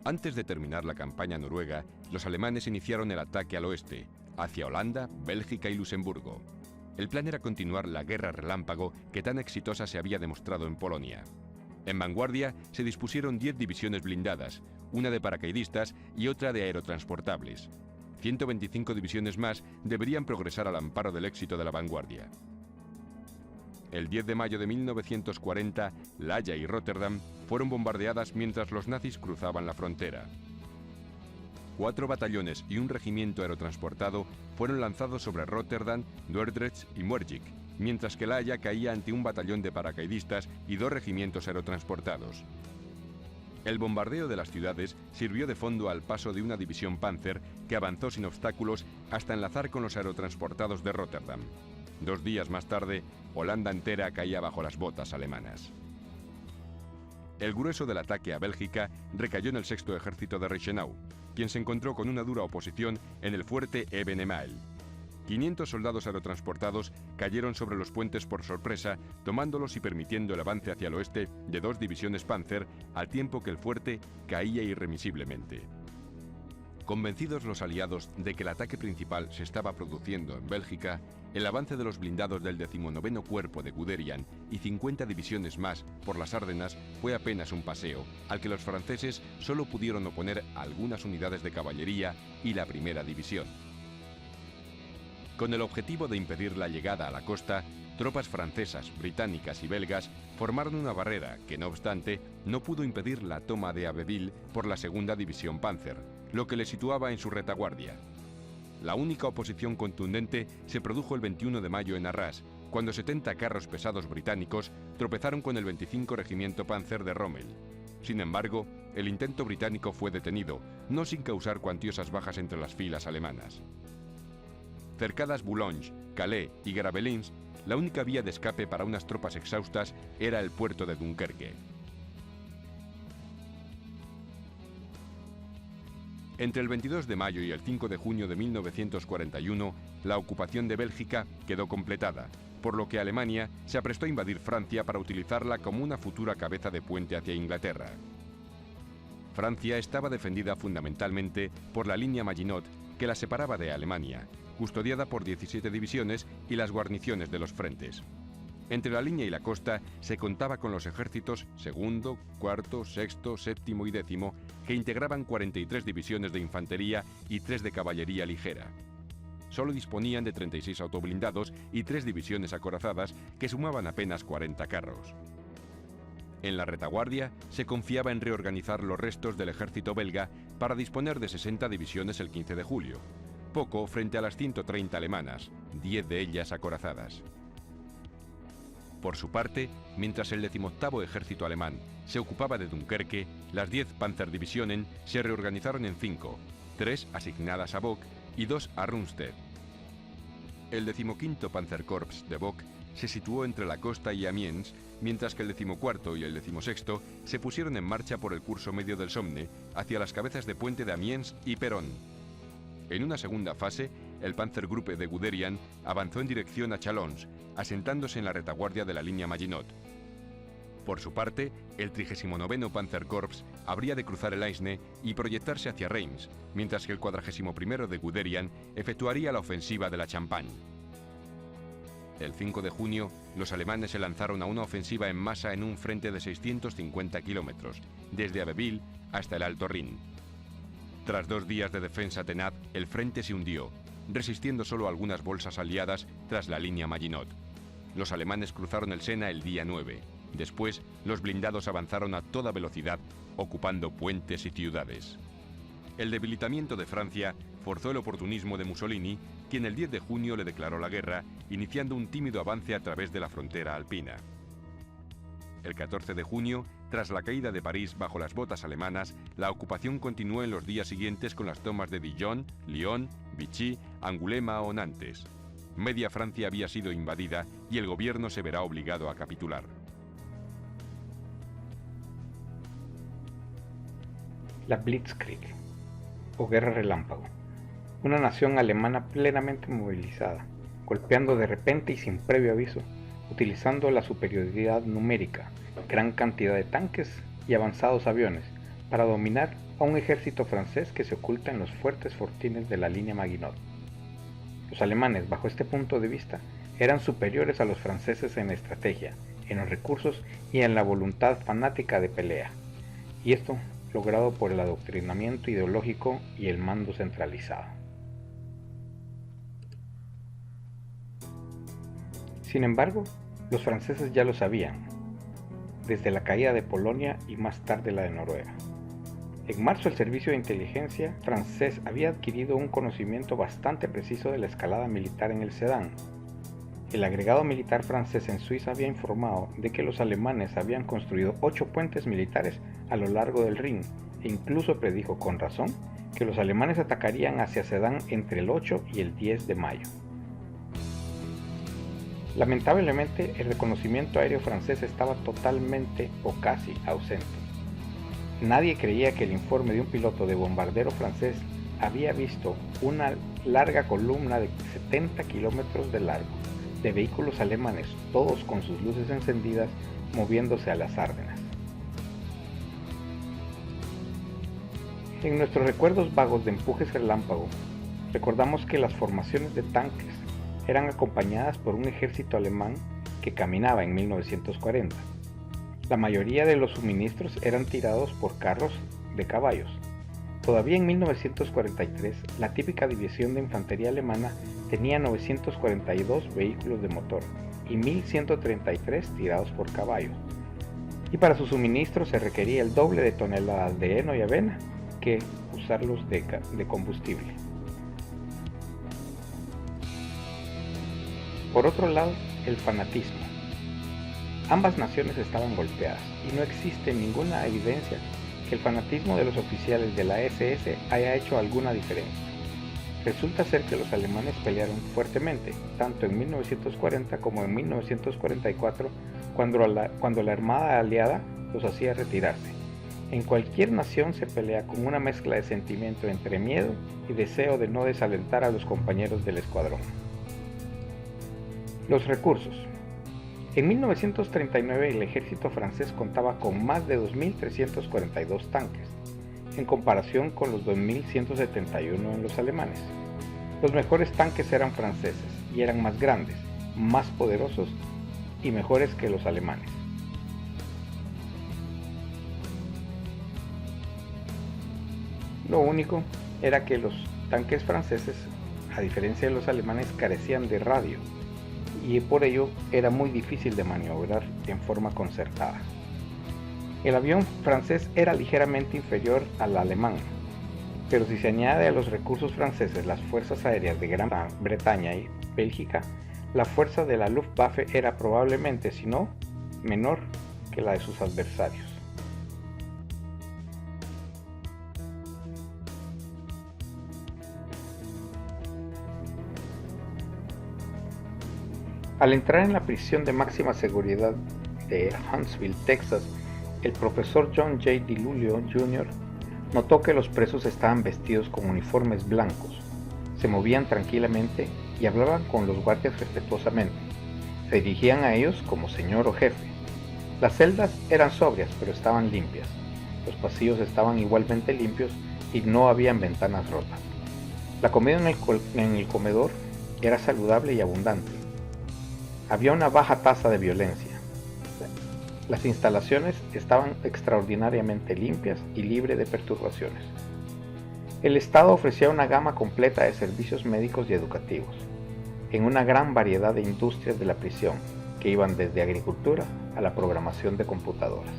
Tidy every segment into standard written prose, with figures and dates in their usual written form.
Antes de terminar la campaña noruega, los alemanes iniciaron el ataque al oeste, hacia Holanda, Bélgica y Luxemburgo. El plan era continuar la guerra relámpago que tan exitosa se había demostrado en Polonia. En vanguardia se dispusieron 10 divisiones blindadas, una de paracaidistas y otra de aerotransportables. 125 divisiones más deberían progresar al amparo del éxito de la vanguardia. El 10 de mayo de 1940, La Haya y Rotterdam fueron bombardeadas mientras los nazis cruzaban la frontera. 4 batallones y un regimiento aerotransportado fueron lanzados sobre Rotterdam, Dordrecht y Moerdijk, mientras que La Haya caía ante un batallón de paracaidistas y 2 regimientos aerotransportados. El bombardeo de las ciudades sirvió de fondo al paso de una división Panzer que avanzó sin obstáculos hasta enlazar con los aerotransportados de Rotterdam. 2 días más tarde, Holanda entera caía bajo las botas alemanas. El grueso del ataque a Bélgica recayó en el 6º Ejército de Reichenau, quien se encontró con una dura oposición en el fuerte Ebenemael. 500 soldados aerotransportados cayeron sobre los puentes por sorpresa, tomándolos y permitiendo el avance hacia el oeste de 2 divisiones Panzer, al tiempo que el fuerte caía irremisiblemente. Convencidos los aliados de que el ataque principal se estaba produciendo en Bélgica, el avance de los blindados del 19º Cuerpo de Guderian y 50 divisiones más por las Ardenas fue apenas un paseo, al que los franceses solo pudieron oponer algunas unidades de caballería y la primera división. Con el objetivo de impedir la llegada a la costa, tropas francesas, británicas y belgas formaron una barrera que, no obstante, no pudo impedir la toma de Abbeville por la 2ª División Panzer, lo que le situaba en su retaguardia. La única oposición contundente se produjo el 21 de mayo en Arras, cuando 70 carros pesados británicos tropezaron con el 25 Regimiento Panzer de Rommel. Sin embargo, el intento británico fue detenido, no sin causar cuantiosas bajas entre las filas alemanas. Cercadas Boulogne, Calais y Gravelines, la única vía de escape para unas tropas exhaustas era el puerto de Dunkerque. Entre el 22 de mayo y el 5 de junio de 1941, la ocupación de Bélgica quedó completada, por lo que Alemania se aprestó a invadir Francia para utilizarla como una futura cabeza de puente hacia Inglaterra. Francia estaba defendida fundamentalmente por la línea Maginot que la separaba de Alemania, custodiada por 17 divisiones y las guarniciones de los frentes. Entre la línea y la costa se contaba con los ejércitos segundo, cuarto, sexto, séptimo y décimo, que integraban 43 divisiones de infantería y 3 de caballería ligera. Solo disponían de 36 autoblindados y 3 divisiones acorazadas, que sumaban apenas 40 carros. En la retaguardia se confiaba en reorganizar los restos del ejército belga para disponer de 60 divisiones el 15 de julio, poco frente a las 130 alemanas, 10 de ellas acorazadas. Por su parte, mientras el 18º Ejército alemán se ocupaba de Dunkerque, las 10 Panzerdivisionen se reorganizaron en 5, 3 asignadas a Bock y 2 a Rundstedt. El 15º Panzerkorps de Bock se situó entre la costa y Amiens, mientras que el 14º y el 16º se pusieron en marcha por el curso medio del Somme hacia las cabezas de puente de Amiens y Peronne. En una segunda fase, el Panzergruppe de Guderian avanzó en dirección a Chalons, asentándose en la retaguardia de la línea Maginot. Por su parte, el 39º Panzerkorps habría de cruzar el Aisne y proyectarse hacia Reims, mientras que el 41º de Guderian efectuaría la ofensiva de la Champagne. El 5 de junio, los alemanes se lanzaron a una ofensiva en masa en un frente de 650 kilómetros, desde Abbeville hasta el Alto Rin. Tras 2 días de defensa tenaz, el frente se hundió, resistiendo solo algunas bolsas aliadas tras la línea Maginot. Los alemanes cruzaron el Sena el día 9. Después, los blindados avanzaron a toda velocidad, ocupando puentes y ciudades. El debilitamiento de Francia forzó el oportunismo de Mussolini, quien el 10 de junio le declaró la guerra, iniciando un tímido avance a través de la frontera alpina. El 14 de junio, tras la caída de París bajo las botas alemanas, la ocupación continuó en los días siguientes con las tomas de Dijon, Lyon, Vichy, Angulema o Nantes. Media Francia había sido invadida y el gobierno se verá obligado a capitular. La Blitzkrieg, o Guerra Relámpago. Una nación alemana plenamente movilizada, golpeando de repente y sin previo aviso, utilizando la superioridad numérica, gran cantidad de tanques y avanzados aviones para dominar a un ejército francés que se oculta en los fuertes fortines de la línea Maginot. Los alemanes, bajo este punto de vista, eran superiores a los franceses en estrategia, en los recursos y en la voluntad fanática de pelea, y esto logrado por el adoctrinamiento ideológico y el mando centralizado. Sin embargo, los franceses ya lo sabían, desde la caída de Polonia y más tarde la de Noruega. En marzo, el servicio de inteligencia francés había adquirido un conocimiento bastante preciso de la escalada militar en el Sedán. El agregado militar francés en Suiza había informado de que los alemanes habían construido 8 puentes militares a lo largo del Rin e incluso predijo con razón que los alemanes atacarían hacia Sedán entre el 8 y el 10 de mayo. Lamentablemente, el reconocimiento aéreo francés estaba totalmente o casi ausente. Nadie creía que el informe de un piloto de bombardero francés había visto una larga columna de 70 kilómetros de largo de vehículos alemanes, todos con sus luces encendidas, moviéndose a las Ardenas. En nuestros recuerdos vagos de empujes relámpago, recordamos que las formaciones de tanques eran acompañadas por un ejército alemán que caminaba en 1940. La mayoría de los suministros eran tirados por carros de caballos. Todavía en 1943, la típica división de infantería alemana tenía 942 vehículos de motor y 1133 tirados por caballos. Y para sus suministros se requería el doble de toneladas de heno y avena que usarlos de combustible. Por otro lado, el fanatismo. Ambas naciones estaban golpeadas y no existe ninguna evidencia que el fanatismo de los oficiales de la SS haya hecho alguna diferencia. Resulta ser que los alemanes pelearon fuertemente, tanto en 1940 como en 1944, cuando la Armada aliada los hacía retirarse. En cualquier nación se pelea con una mezcla de sentimiento entre miedo y deseo de no desalentar a los compañeros del escuadrón. Los recursos. En 1939 el ejército francés contaba con más de 2.342 tanques, en comparación con los 2.171 en los alemanes. Los mejores tanques eran franceses y eran más grandes, más poderosos y mejores que los alemanes. Lo único era que los tanques franceses, a diferencia de los alemanes, carecían de radio, y por ello era muy difícil de maniobrar en forma concertada. El avión francés era ligeramente inferior al alemán, pero si se añade a los recursos franceses las fuerzas aéreas de Gran Bretaña y Bélgica, la fuerza de la Luftwaffe era probablemente, si no, menor que la de sus adversarios. Al entrar en la prisión de máxima seguridad de Huntsville, Texas, el profesor John J. DiLulio Jr. notó que los presos estaban vestidos con uniformes blancos, se movían tranquilamente y hablaban con los guardias respetuosamente. Se dirigían a ellos como señor o jefe. Las celdas eran sobrias, pero estaban limpias. Los pasillos estaban igualmente limpios y no habían ventanas rotas. La comida en el comedor era saludable y abundante. Había una baja tasa de violencia. Las instalaciones estaban extraordinariamente limpias y libres de perturbaciones. El Estado ofrecía una gama completa de servicios médicos y educativos, en una gran variedad de industrias de la prisión, que iban desde agricultura a la programación de computadoras.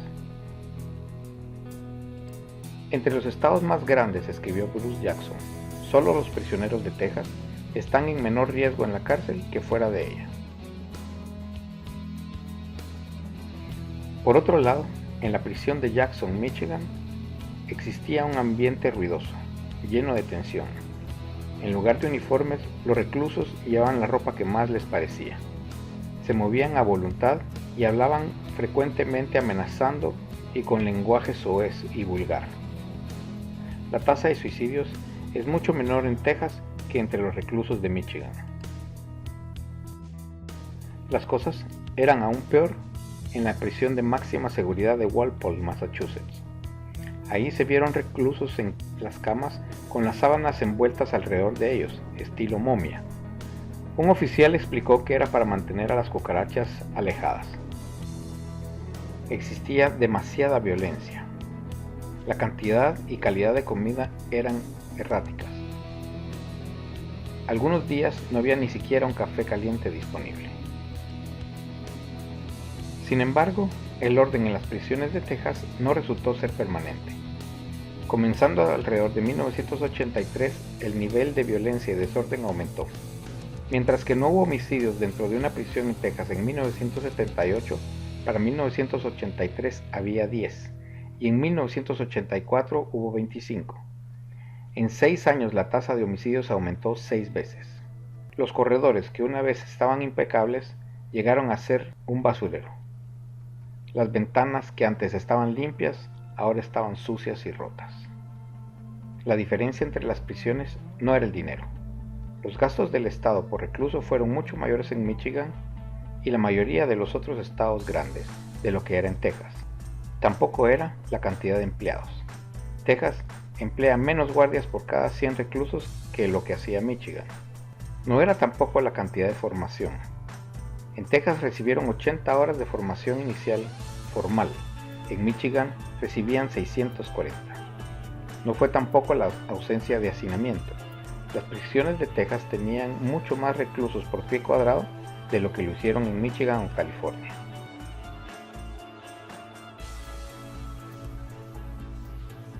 Entre los estados más grandes, escribió Bruce Jackson, solo los prisioneros de Texas están en menor riesgo en la cárcel que fuera de ella. Por otro lado, en la prisión de Jackson, Michigan, existía un ambiente ruidoso, lleno de tensión. En lugar de uniformes, los reclusos llevaban la ropa que más les parecía. Se movían a voluntad y hablaban frecuentemente amenazando y con lenguaje soez y vulgar. La tasa de suicidios es mucho menor en Texas que entre los reclusos de Michigan. Las cosas eran aún peor en la prisión de máxima seguridad de Walpole, Massachusetts. Ahí se vieron reclusos en las camas con las sábanas envueltas alrededor de ellos, estilo momia. Un oficial explicó que era para mantener a las cucarachas alejadas. Existía demasiada violencia. La cantidad y calidad de comida eran erráticas. Algunos días no había ni siquiera un café caliente disponible. Sin embargo, el orden en las prisiones de Texas no resultó ser permanente. Comenzando alrededor de 1983, el nivel de violencia y desorden aumentó. Mientras que no hubo homicidios dentro de una prisión en Texas en 1978, para 1983 había 10, y en 1984 hubo 25. En 6 años la tasa de homicidios aumentó 6 veces. Los corredores, que una vez estaban impecables, llegaron a ser un basurero. Las ventanas que antes estaban limpias, ahora estaban sucias y rotas. La diferencia entre las prisiones no era el dinero. Los gastos del estado por recluso fueron mucho mayores en Michigan y la mayoría de los otros estados grandes de lo que era en Texas. Tampoco era la cantidad de empleados. Texas emplea menos guardias por cada 100 reclusos que lo que hacía Michigan. No era tampoco la cantidad de formación. En Texas recibieron 80 horas de formación inicial formal. En Michigan recibían 640. No fue tampoco la ausencia de hacinamiento. Las prisiones de Texas tenían mucho más reclusos por pie cuadrado de lo que lo hicieron en Michigan o California.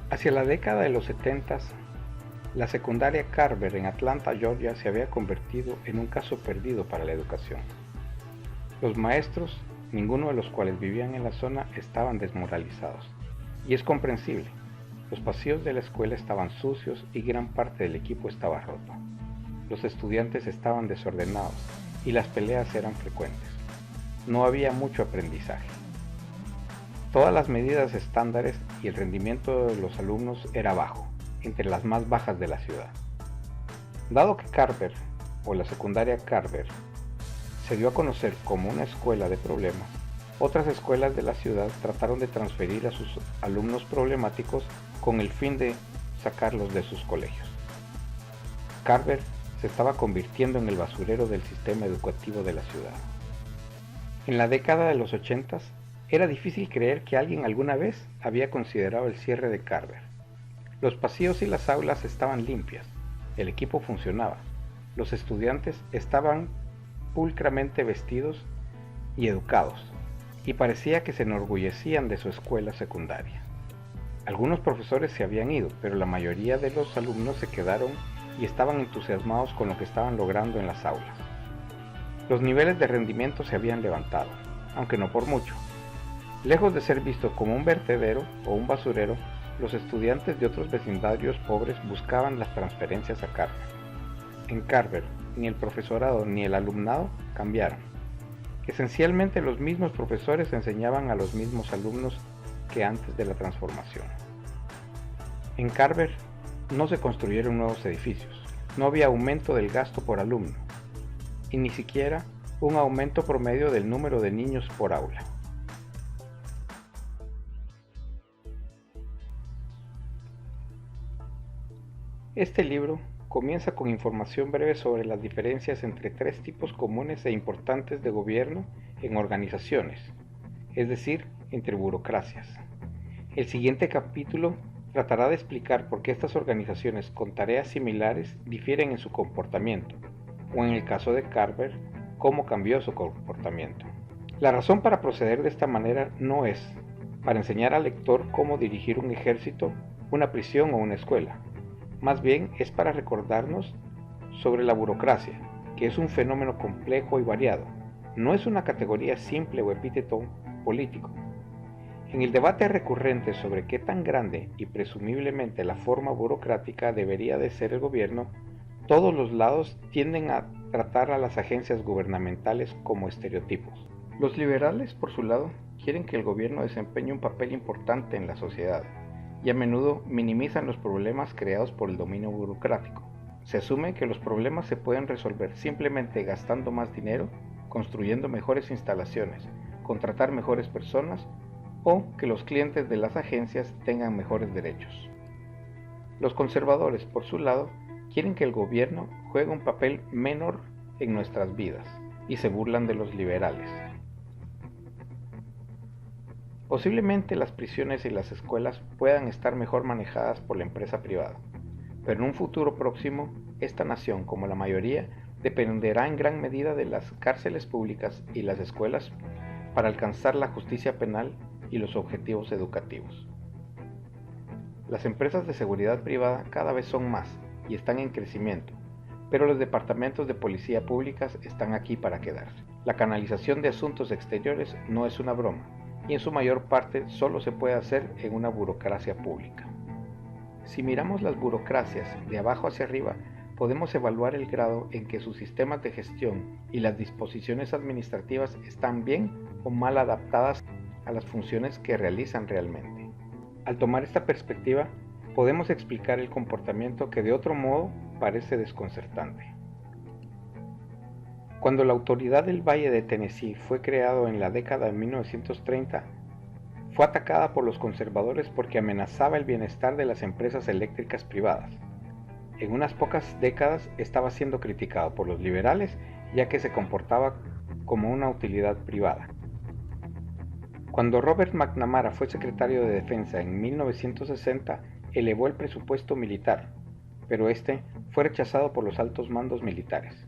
Hacia la década de los 70, la secundaria Carver en Atlanta, Georgia, se había convertido en un caso perdido para la educación. Los maestros, ninguno de los cuales vivían en la zona, estaban desmoralizados. Y es comprensible. Los pasillos de la escuela estaban sucios y gran parte del equipo estaba roto. Los estudiantes estaban desordenados y las peleas eran frecuentes. No había mucho aprendizaje. Todas las medidas estándares y el rendimiento de los alumnos era bajo, entre las más bajas de la ciudad. Dado que Carver, o la secundaria Carver, se dio a conocer como una escuela de problemas, otras escuelas de la ciudad trataron de transferir a sus alumnos problemáticos con el fin de sacarlos de sus colegios. Carver se estaba convirtiendo en el basurero del sistema educativo de la ciudad. En la década de los 80, era difícil creer que alguien alguna vez había considerado el cierre de Carver. Los pasillos y las aulas estaban limpias, el equipo funcionaba, los estudiantes estaban pulcramente vestidos y educados, y parecía que se enorgullecían de su escuela secundaria. Algunos profesores se habían ido, pero la mayoría de los alumnos se quedaron y estaban entusiasmados con lo que estaban logrando en las aulas. Los niveles de rendimiento se habían levantado, aunque no por mucho. Lejos de ser visto como un vertedero o un basurero, los estudiantes de otros vecindarios pobres buscaban las transferencias a Carver. En Carver, ni el profesorado ni el alumnado cambiaron. Esencialmente los mismos profesores enseñaban a los mismos alumnos que antes de la transformación. En Carver no se construyeron nuevos edificios, no había aumento del gasto por alumno, y ni siquiera un aumento promedio del número de niños por aula. Este libro comienza con información breve sobre las diferencias entre 3 tipos comunes e importantes de gobierno en organizaciones, es decir, entre burocracias. El siguiente capítulo tratará de explicar por qué estas organizaciones con tareas similares difieren en su comportamiento, o en el caso de Carver, cómo cambió su comportamiento. La razón para proceder de esta manera no es para enseñar al lector cómo dirigir un ejército, una prisión o una escuela. Más bien es para recordarnos sobre la burocracia, que es un fenómeno complejo y variado. No es una categoría simple o epíteto político. En el debate recurrente sobre qué tan grande y presumiblemente la forma burocrática debería de ser el gobierno, todos los lados tienden a tratar a las agencias gubernamentales como estereotipos. Los liberales, por su lado, quieren que el gobierno desempeñe un papel importante en la sociedad, y a menudo minimizan los problemas creados por el dominio burocrático. Se asume que los problemas se pueden resolver simplemente gastando más dinero, construyendo mejores instalaciones, contratar mejores personas o que los clientes de las agencias tengan mejores derechos. Los conservadores, por su lado, quieren que el gobierno juegue un papel menor en nuestras vidas y se burlan de los liberales. Posiblemente las prisiones y las escuelas puedan estar mejor manejadas por la empresa privada, pero en un futuro próximo, esta nación, como la mayoría, dependerá en gran medida de las cárceles públicas y las escuelas para alcanzar la justicia penal y los objetivos educativos. Las empresas de seguridad privada cada vez son más y están en crecimiento, pero los departamentos de policía públicas están aquí para quedarse. La canalización de asuntos exteriores no es una broma, y en su mayor parte solo se puede hacer en una burocracia pública. Si miramos las burocracias de abajo hacia arriba, podemos evaluar el grado en que sus sistemas de gestión y las disposiciones administrativas están bien o mal adaptadas a las funciones que realizan realmente. Al tomar esta perspectiva, podemos explicar el comportamiento que de otro modo parece desconcertante. Cuando la Autoridad del Valle de Tennessee fue creado en la década de 1930, fue atacada por los conservadores porque amenazaba el bienestar de las empresas eléctricas privadas. En unas pocas décadas estaba siendo criticado por los liberales ya que se comportaba como una utilidad privada. Cuando Robert McNamara fue secretario de Defensa en 1960, elevó el presupuesto militar, pero este fue rechazado por los altos mandos militares.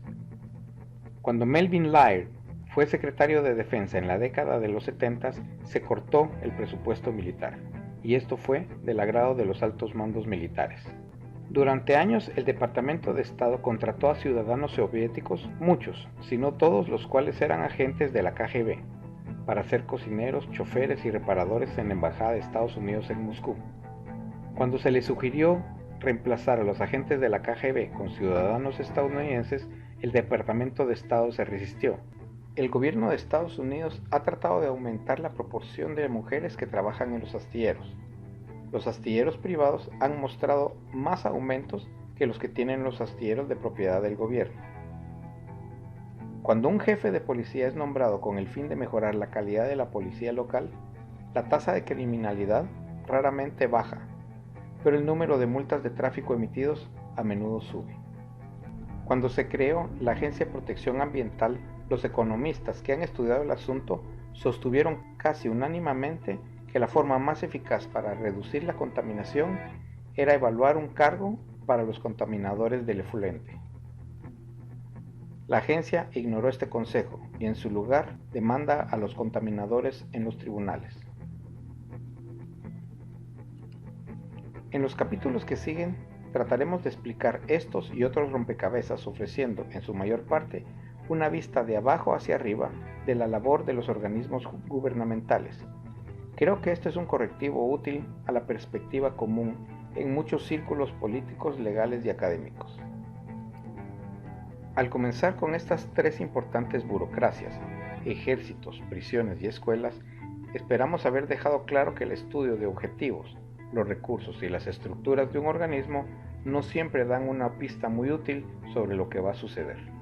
Cuando Melvin Laird fue secretario de Defensa en la década de los 70, se cortó el presupuesto militar, y esto fue del agrado de los altos mandos militares. Durante años el Departamento de Estado contrató a ciudadanos soviéticos, muchos, si no todos, los cuales eran agentes de la KGB, para ser cocineros, choferes y reparadores en la Embajada de Estados Unidos en Moscú. Cuando se le sugirió reemplazar a los agentes de la KGB con ciudadanos estadounidenses, el Departamento de Estado se resistió. El gobierno de Estados Unidos ha tratado de aumentar la proporción de mujeres que trabajan en los astilleros. Los astilleros privados han mostrado más aumentos que los que tienen los astilleros de propiedad del gobierno. Cuando un jefe de policía es nombrado con el fin de mejorar la calidad de la policía local, la tasa de criminalidad raramente baja, pero el número de multas de tráfico emitidos a menudo sube. Cuando se creó la Agencia de Protección Ambiental, los economistas que han estudiado el asunto sostuvieron casi unánimemente que la forma más eficaz para reducir la contaminación era evaluar un cargo para los contaminadores del efluente. La agencia ignoró este consejo y en su lugar demanda a los contaminadores en los tribunales. En los capítulos que siguen trataremos de explicar estos y otros rompecabezas ofreciendo, en su mayor parte, una vista de abajo hacia arriba de la labor de los organismos gubernamentales. Creo que este es un correctivo útil a la perspectiva común en muchos círculos políticos, legales y académicos. Al comenzar con estas tres importantes burocracias, ejércitos, prisiones y escuelas, esperamos haber dejado claro que el estudio de objetivos, los recursos y las estructuras de un organismo no siempre dan una pista muy útil sobre lo que va a suceder.